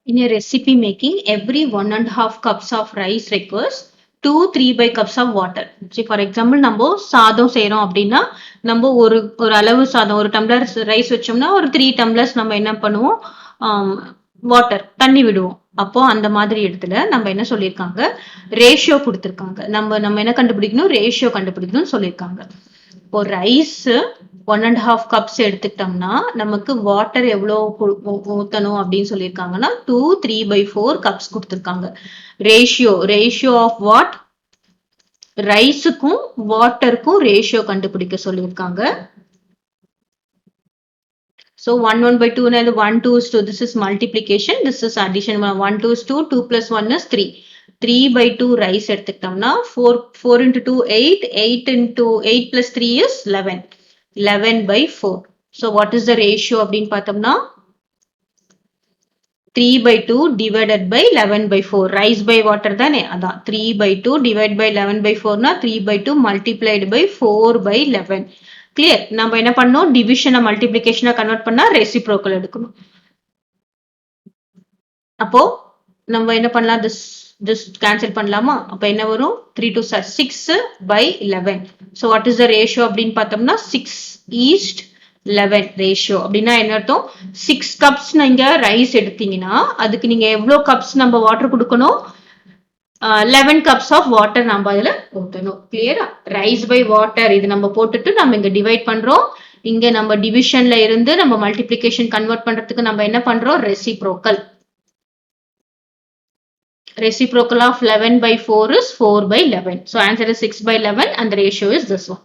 In a recipe making, every 1.5 cups of rice requires 2-3 cups of water. See, for example, நம்ம சாதம் செய்யறோம் அப்படின்னா நம்ம ஒரு ஒரு அளவு சாதம் ஒரு டம்ளர் ரைஸ் வச்சோம்னா ஒரு 3 டம்ளர்ஸ் நம்ம என்ன பண்ணுவோம், வாட்டர் தண்ணி விடுவோம். அப்போ அந்த மாதிரி இடத்துல நம்ம என்ன சொல்லியிருக்காங்க, ரேஷியோ கொடுத்துருக்காங்க. நம்ம நம்ம என்ன கண்டுபிடிக்கணும், ரேஷியோ கண்டுபிடிக்கணும்னு சொல்லியிருக்காங்க. இப்போ ரைஸ் 1.5 கப்ஸ் எடுத்துக்கிட்டோம்னா நமக்கு வாட்டர் எவ்வளவு ஊத்தணும் அப்படின்னு சொல்லியிருக்காங்கன்னா 2-3/4 கப்ஸ் கொடுத்துருக்காங்க. ரேஷியோ ஆஃப் வாட், ரைஸுக்கும் வாட்டருக்கும் ரேஷியோ கண்டுபிடிக்க சொல்லியிருக்காங்க. So 1/2 and 1:2. This is multiplication. This is addition. 1:2. 2 plus 1 is 3. 3/2 rice எடுத்துக்கிட்டோம்னா 4 into 2 8. 8 into 8 plus 3 is 11. 11/4. So what is the ratio அப்படின்னு பார்த்தோம்னா 3/2 divided by 11/4. Rice by water தானே, அதான் 3/2 divided by 11/4 னா 3/2 multiplied by 4/11. Clear. நம்ம என்ன பண்ணோம், டிவிஷனை மல்டிபிளிகேஷனை கன்வெர்ட் பண்ணா ரெசிப்ரோக்கல் எடுக்கணும். அப்போ நம்ம என்ன பண்ணலாம், this கேன்சல் பண்ணலாமா? அப்ப என்ன வரும், 3 2 6/11. So what is the ratio அப்படின்னு பார்த்தோம்னா 6:11 ரேஷியோ. அப்படின்னா என்ன அர்த்தம், 6 கப்ஸ் நீங்க ரைஸ் எடுத்தீங்கன்னா அதுக்கு நீங்க எவ்வளவு கப்ஸ் நம்ம வாட்டர் கொடுக்கணும், 11 cups of water நம்ம அதுல ஊத்தணும். கிளியரா? ரைஸ் பை வாட்டர் இது நம்ம போட்டுட்டு நம்ம இங்க டிவைட் பண்றோம். இங்க நம்ம டிவிஷன்ல இருந்து நம்ம மல்டிப்ளிகேஷன் கன்வெர்ட் பண்றதுக்கு நம்ம என்ன பண்றோம், reciprocal. Reciprocal of 11/4 is 4/11. So answer is 6/11 and the ratio is this one.